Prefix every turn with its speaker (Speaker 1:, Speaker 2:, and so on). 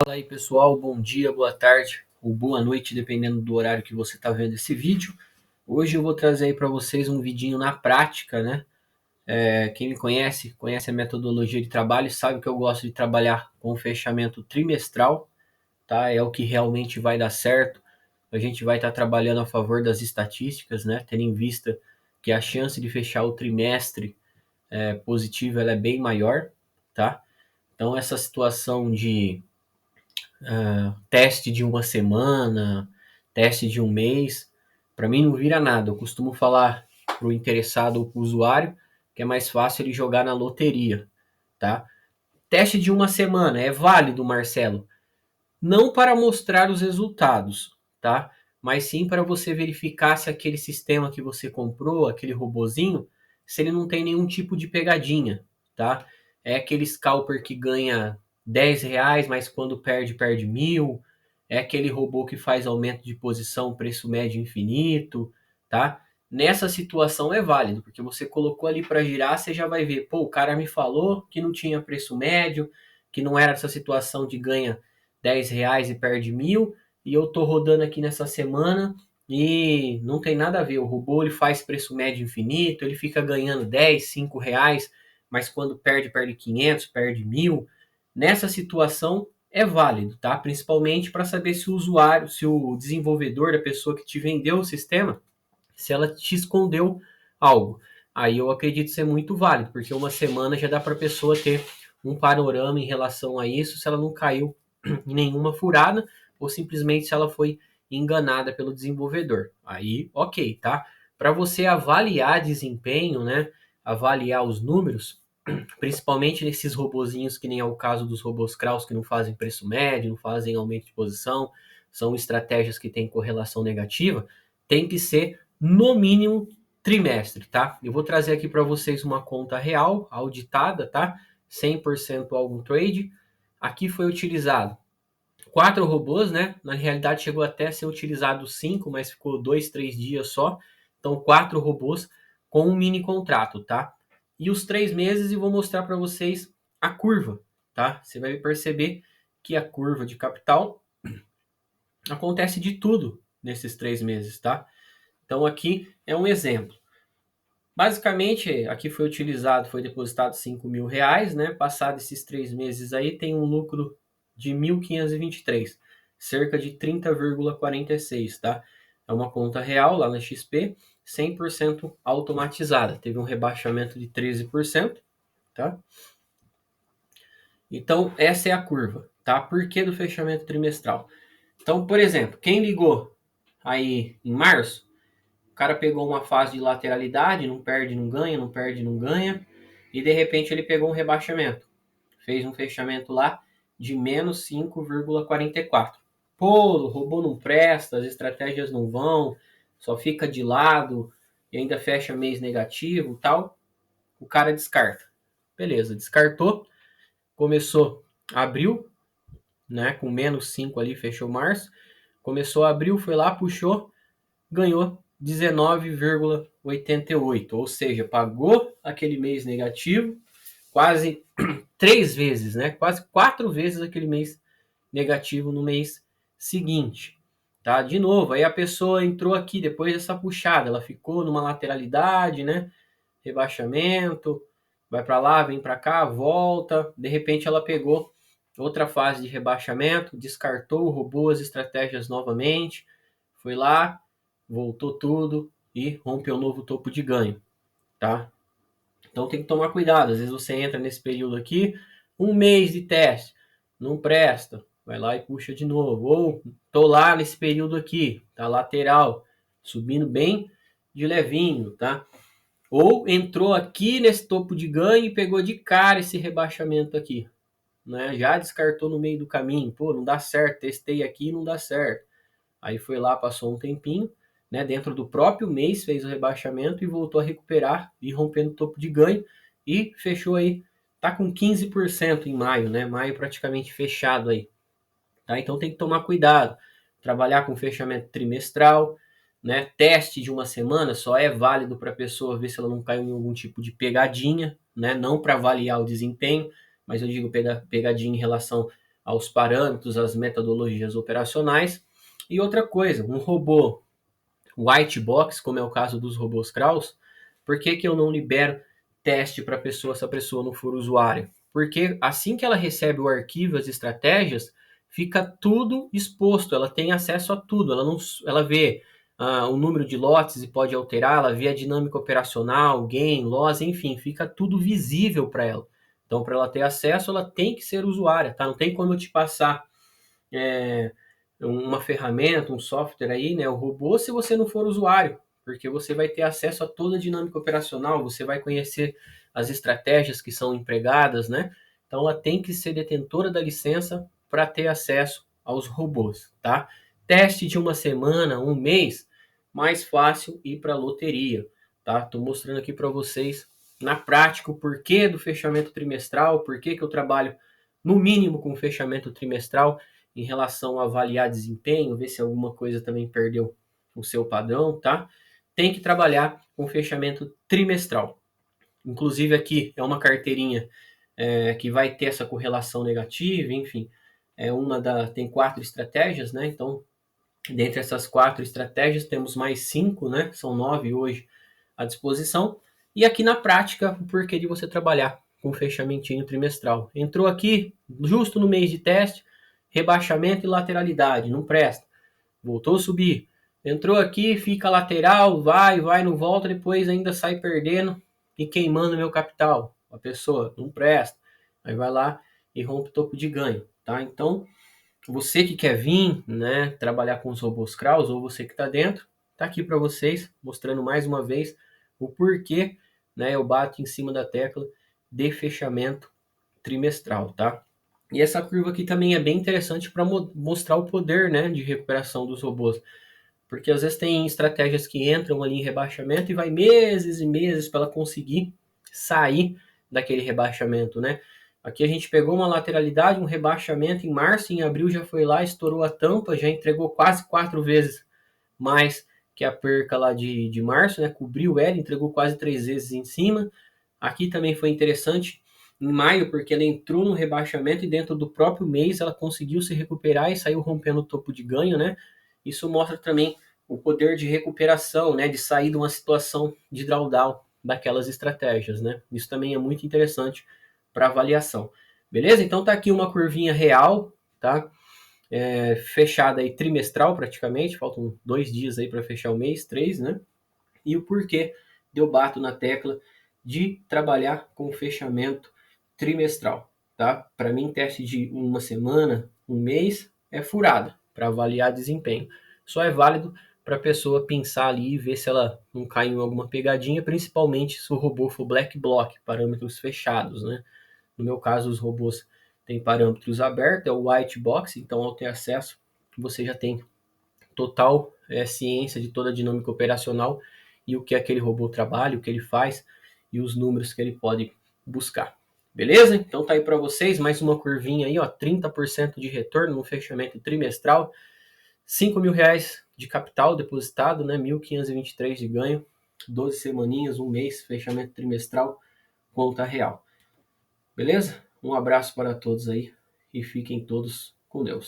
Speaker 1: Fala aí pessoal, bom dia, boa tarde ou boa noite, dependendo do horário que você está vendo esse vídeo. Hoje eu vou trazer aí para vocês um vidinho na prática, né? Quem me conhece, conhece a metodologia de trabalho, sabe que eu gosto de trabalhar com fechamento trimestral, tá? É o que realmente vai dar certo. A gente vai estar trabalhando a favor das estatísticas, né? Tendo em vista que a chance de fechar o trimestre positivo ela é bem maior, tá? Então essa situação de teste de uma semana, teste de um mês, para mim não vira nada. Eu costumo falar para o interessado ou para o usuário que é mais fácil ele jogar na loteria, tá? Teste de uma semana é válido, Marcelo, não para mostrar os resultados, tá? Mas sim para você verificar se aquele sistema que você comprou, aquele robozinho, se ele não tem nenhum tipo de pegadinha, tá? É aquele scalper que ganha R$ 10, mas quando perde, perde 1.000. É aquele robô que faz aumento de posição, preço médio infinito, tá? Nessa situação é válido, porque você colocou ali para girar, você já vai ver, pô, o cara me falou que não tinha preço médio, que não era essa situação de ganha R$ 10 e perde 1.000, e eu tô rodando aqui nessa semana e não tem nada a ver. O robô ele faz preço médio infinito, ele fica ganhando 10, R$ 5, mas quando perde, perde 500, perde 1.000. Nessa situação é válido, tá? Principalmente para saber se o usuário, se o desenvolvedor, a pessoa que te vendeu o sistema, se ela te escondeu algo. Aí eu acredito ser muito válido, porque uma semana já dá para a pessoa ter um panorama em relação a isso, se ela não caiu em nenhuma furada ou simplesmente se ela foi enganada pelo desenvolvedor. Aí, ok, tá? Para você avaliar desempenho, né? Avaliar os números, principalmente nesses robozinhos que nem é o caso dos robôs Kraus que não fazem preço médio, não fazem aumento de posição, são estratégias que têm correlação negativa, tem que ser no mínimo trimestre, tá? Eu vou trazer aqui para vocês uma conta real, auditada, tá? 100% algum trade. Aqui foi utilizado 4 robôs, né? Na realidade chegou até a ser utilizado 5, mas ficou 2, 3 dias só. Então 4 robôs com um mini contrato, tá? E os 3 meses eu vou mostrar para vocês a curva, tá? Você vai perceber que a curva de capital acontece de tudo nesses 3 meses, tá? Então aqui é um exemplo. Basicamente, aqui foi utilizado, foi depositado R$ 5.000, né? Passado esses 3 meses aí, tem um lucro de 1.523, cerca de 30,46, tá? É uma conta real lá na XP, 100% automatizada. Teve um rebaixamento de 13%, tá? Então, essa é a curva, tá? Por que do fechamento trimestral? Então, por exemplo, quem ligou aí em março, o cara pegou uma fase de lateralidade, não perde, não ganha, não perde, não ganha, e de repente ele pegou um rebaixamento. Fez um fechamento lá de menos 5,44. Pô, o robô não presta, as estratégias não vão, só fica de lado e ainda fecha mês negativo, tal. O cara descarta. Beleza, descartou, começou abril, né, com menos 5 ali, fechou março. Começou abril, foi lá, puxou, ganhou 19,88, ou seja, pagou aquele mês negativo quase 3 vezes, né? Quase 4 vezes aquele mês negativo no mês seguinte, tá? De novo, aí a pessoa entrou aqui depois dessa puxada, ela ficou numa lateralidade, né? Rebaixamento, vai para lá, vem para cá, volta, de repente ela pegou outra fase de rebaixamento, descartou, roubou as estratégias novamente, foi lá, voltou tudo e rompeu um novo topo de ganho, tá? Então tem que tomar cuidado. Às vezes você entra nesse período aqui, um mês de teste, não presta, vai lá e puxa de novo. Ou tô lá nesse período aqui, tá lateral, subindo bem de levinho, tá? Ou entrou aqui nesse topo de ganho e pegou de cara esse rebaixamento aqui, né? Já descartou no meio do caminho, pô, não dá certo, testei aqui e não dá certo. Aí foi lá, passou um tempinho, né, dentro do próprio mês fez o rebaixamento e voltou a recuperar e rompendo o topo de ganho e fechou aí, tá com 15% em maio, né? Maio praticamente fechado aí, tá? Então tem que tomar cuidado, trabalhar com fechamento trimestral, né? Teste de uma semana só é válido para a pessoa ver se ela não caiu em algum tipo de pegadinha, né? Não para avaliar o desempenho, mas eu digo pegadinha em relação aos parâmetros, às metodologias operacionais. E outra coisa, um robô white box, como é o caso dos robôs Kraus, por que eu não libero teste para a pessoa se a pessoa não for usuária? Porque assim que ela recebe o arquivo, as estratégias, fica tudo exposto, ela tem acesso a tudo, ela vê o número de lotes e pode alterar, ela vê a dinâmica operacional, gain, loss, enfim, fica tudo visível para ela. Então, para ela ter acesso, ela tem que ser usuária, tá? Não tem como eu te passar é, uma ferramenta, um software aí, né, o robô, se você não for usuário, porque você vai ter acesso a toda a dinâmica operacional, você vai conhecer as estratégias que são empregadas, né? Então ela tem que ser detentora da licença para ter acesso aos robôs, tá? Teste de uma semana, um mês, mais fácil ir para a loteria, tá? Estou mostrando aqui para vocês na prática o porquê do fechamento trimestral, porquê que eu trabalho no mínimo com fechamento trimestral em relação a avaliar desempenho, ver se alguma coisa também perdeu o seu padrão, tá? Tem que trabalhar com fechamento trimestral. Inclusive aqui é uma carteirinha que vai ter essa correlação negativa, enfim, tem 4 estratégias, né? Então, dentre essas 4 estratégias, temos mais 5, né? São 9 hoje à disposição. E aqui na prática, o porquê de você trabalhar com fechamentinho trimestral. Entrou aqui, justo no mês de teste, rebaixamento e lateralidade, não presta. Voltou a subir. Entrou aqui, fica lateral, vai, não volta, depois ainda sai perdendo e queimando meu capital. A pessoa não presta. Aí vai lá e rompe o topo de ganho, tá? Então, você que quer vir, né, trabalhar com os robôs Kraus, ou você que está dentro, tá aqui para vocês, mostrando mais uma vez o porquê, né, eu bato em cima da tecla de fechamento trimestral, tá? E essa curva aqui também é bem interessante para mostrar o poder, né, de recuperação dos robôs, porque às vezes tem estratégias que entram ali em rebaixamento e vai meses e meses para ela conseguir sair daquele rebaixamento, né? Aqui a gente pegou uma lateralidade, um rebaixamento em março, em abril já foi lá, estourou a tampa, já entregou quase 4 vezes mais que a perca lá de março, né? Cobriu ela, entregou quase 3 vezes em cima. Aqui também foi interessante em maio, porque ela entrou no rebaixamento e dentro do próprio mês ela conseguiu se recuperar e saiu rompendo o topo de ganho, né? Isso mostra também o poder de recuperação, né? De sair de uma situação de drawdown daquelas estratégias, né? Isso também é muito interessante para avaliação. Beleza? Então tá aqui uma curvinha real, tá? Fechada aí trimestral praticamente, faltam 2 dias aí para fechar o mês, 3, né? E o porquê eu bato na tecla de trabalhar com fechamento trimestral, tá? Para mim, teste de uma semana, um mês é furada para avaliar desempenho. Só é válido para a pessoa pensar ali e ver se ela não cai em alguma pegadinha, principalmente se o robô for black block, parâmetros fechados, né? No meu caso, os robôs têm parâmetros abertos, é o white box, então ao ter acesso, você já tem total ciência de toda a dinâmica operacional e o que aquele robô trabalha, o que ele faz e os números que ele pode buscar. Beleza? Então tá aí para vocês mais uma curvinha aí, ó, 30% de retorno no fechamento trimestral, R$ 5.000 de capital depositado, né, 1.523 de ganho, 12 semaninhas, um mês, fechamento trimestral, conta real. Beleza? Um abraço para todos aí e fiquem todos com Deus.